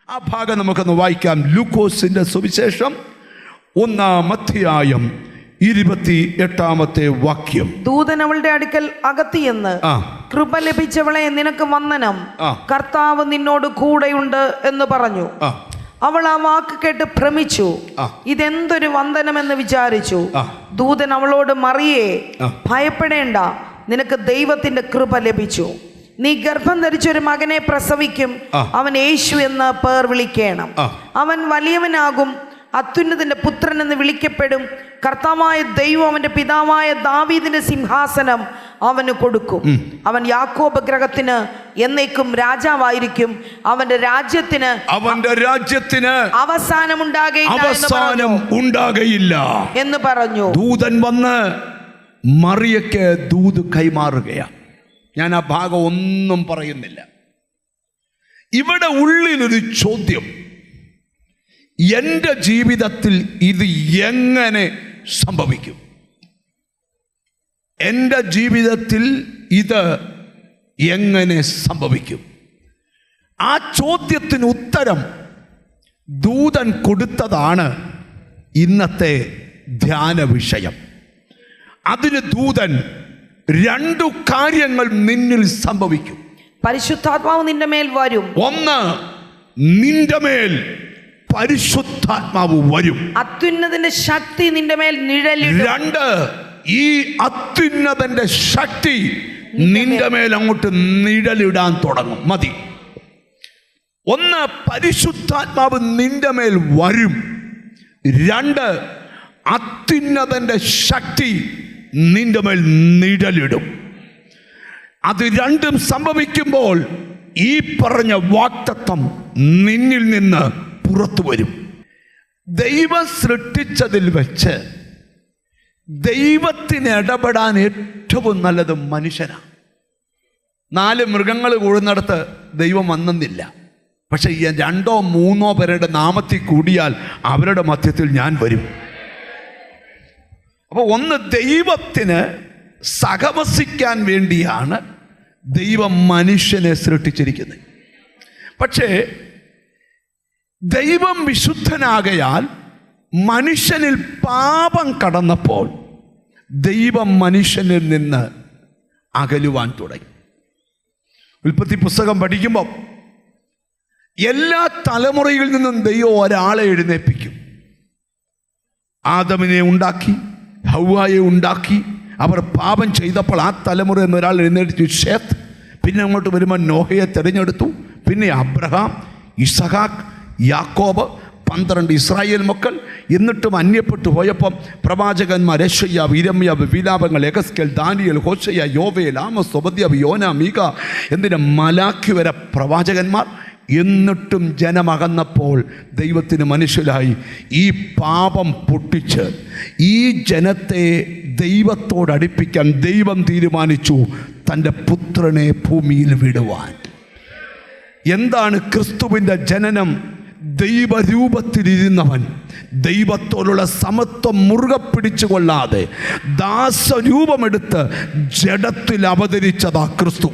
ആ ഭാഗം നമുക്കൊന്ന് വായിക്കാം. ലൂക്കോസിന്റെ സുവിശേഷം 1-ാം അധ്യായം 28-ാമത്തെ വാക്യം. ദൂതൻ അവളുടെ അടുക്കൽ അകത്തിയെന്ന്, കൃപ ലഭിച്ചവളെ നിനക്ക് വന്ദനം, കർത്താവ് നിന്നോട് കൂടെയുണ്ട് എന്ന് പറഞ്ഞു. അവൾ ആ വാക്ക് കേട്ട് ഭ്രമിച്ചു, ഇതെന്തൊരു വന്ദനമെന്ന് വിചാരിച്ചു. ദൂതൻ അവളോട്, മറിയേ, ഭയപ്പെടേണ്ട, നിനക്ക് ദൈവത്തിന്റെ കൃപ ലഭിച്ചു. നീ ഗർഭം ധരിച്ചൊരു മകനെ പ്രസവിക്കും, അവൻ യേശു എന്ന് പേർ വിളിക്കണം. അവൻ വലിയവനാകും, അത്യുന്നതന്റെ പുത്രൻ എന്ന് വിളിക്കപ്പെടും. കർത്താവായ ദൈവം അവന്റെ പിതാവായ ദാവീദിന്റെ സിംഹാസനം അവന് കൊടുക്കും. അവൻ യാക്കോബ് ഗൃഹത്തിന് എന്നേക്കും രാജാവായിരിക്കും. അവന്റെ രാജ്യത്തിന് അവസാനം ഉണ്ടാകയില്ല എന്ന് പറഞ്ഞു. ദൂതൻ വന്ന് മറിയയ്ക്ക് ദൂത് കൈമാറുകയാണ്. ഞാൻ ആ ഭാഗം ഒന്നും പറയുന്നില്ല. ഇവിടെ ഉള്ളിലൊരു ചോദ്യം, എൻ്റെ ജീവിതത്തിൽ ഇത് എങ്ങനെ സംഭവിക്കും? എൻ്റെ ജീവിതത്തിൽ ഇത് എങ്ങനെ സംഭവിക്കും? ആ ചോദ്യത്തിന് ഉത്തരം ദൂതൻ കൊടുത്തതാണ് ഇന്നത്തെ ധ്യാന വിഷയം. അതിന് ദൂതൻ 2 കാര്യങ്ങൾ നിന്നിൽ സംഭവിക്കും. പരിശുദ്ധാത്മാവ് നിന്റെ മേൽ വരും. ഒന്ന്, നിന്റെ മേൽ പരിശുദ്ധാത്മാവ് വരും. അത്യുന്നതന്റെ ശക്തി നിന്റെ മേൽ നിഴലിടും. 2, ഈ അത്യുന്നതന്റെ ശക്തി നിന്റെ മേൽ അങ്ങോട്ട് നിഴലിടാൻ തുടങ്ങും. മതി. 1, പരിശുദ്ധാത്മാവ് നിന്റെ മേൽ വരും. 2, അത്യുന്നതന്റെ ശക്തി നിന്റെ മേൽ നിഴലിടും. അത് രണ്ടും സംഭവിക്കുമ്പോൾ ഈ പറഞ്ഞ വാഗ്ദത്തം നിന്നിൽ നിന്ന് പുറത്തു വരും. ദൈവം സൃഷ്ടിച്ചതിൽ വെച്ച് ദൈവത്തിന് ഇടപെടാൻ ഏറ്റവും നല്ലത് മനുഷ്യനാണ്. 4 മൃഗങ്ങൾ കൂടുന്നിടത്ത് ദൈവം വന്നെന്നില്ല. പക്ഷെ 2 or 3 പേരുടെ നാമത്തിൽ കൂടിയാൽ അവരുടെ മധ്യത്തിൽ ഞാൻ വരും. അപ്പോൾ ഒന്ന്, ദൈവത്തിന് സഹവസിക്കാൻ വേണ്ടിയാണ് ദൈവം മനുഷ്യനെ സൃഷ്ടിച്ചിരിക്കുന്നത്. പക്ഷേ ദൈവം വിശുദ്ധനാകയാൽ മനുഷ്യനിൽ പാപം കടന്നപ്പോൾ ദൈവം മനുഷ്യനിൽ നിന്ന് അകലുവാൻ തുടങ്ങി. ഉൽപ്പത്തി പുസ്തകം പഠിക്കുമ്പോൾ എല്ലാ തലമുറയിൽ നിന്നും ദൈവം ഒരാളെ എഴുന്നേൽപ്പിക്കും. ആദമിനെ ഉണ്ടാക്കി, ഹവ്വായെ ഉണ്ടാക്കി. അവർ പാപം ചെയ്തപ്പോൾ ആ തലമുറയിൽ നിന്ന് ഒരാൾ എഴുന്നേൽപ്പിച്ചു, ഷേത്ത്. പിന്നെ അങ്ങോട്ട് വരുമ്പോൾ നോഹയെ തിരഞ്ഞെടുത്തു. പിന്നെ അബ്രഹാം, ഇസഹാക്ക്, യാക്കോബ്, 12 ഇസ്രായേൽ മക്കൾ. എന്നിട്ടും അന്യപ്പെട്ടു പോയപ്പം പ്രവാചകന്മാർ യെശയ്യാ, യിരെമ്യാവ്, വിലാപങ്ങൾ, എഹെസ്കേൽ, ദാനിയേൽ, ഹോശയ്യ, യോവേൽ, ആമോസ്, ഓബദ്യാവ്, യോന, മീക, എന്തിന് മലാഖി വരെ പ്രവാചകന്മാർ. എന്നിട്ടും ജനമകന്നപ്പോൾ ദൈവത്തിന് മനസ്സിലായി, ഈ പാപം പൊട്ടിച്ച് ഈ ജനത്തെ ദൈവത്തോടടുപ്പിക്കാൻ ദൈവം തീരുമാനിച്ചു തൻ്റെ പുത്രനെ ഭൂമിയിൽ വിടുവാൻ. എന്താണ് ക്രിസ്തുവിൻ്റെ ജനനം? ദൈവരൂപത്തിലിരുന്നവൻ ദൈവത്തോടുള്ള സമത്വം മുറുകെ പിടിച്ചു കൊള്ളാതെ ദാസരൂപമെടുത്ത് ജഡത്തിൽ അവതരിച്ചതാ ക്രിസ്തു.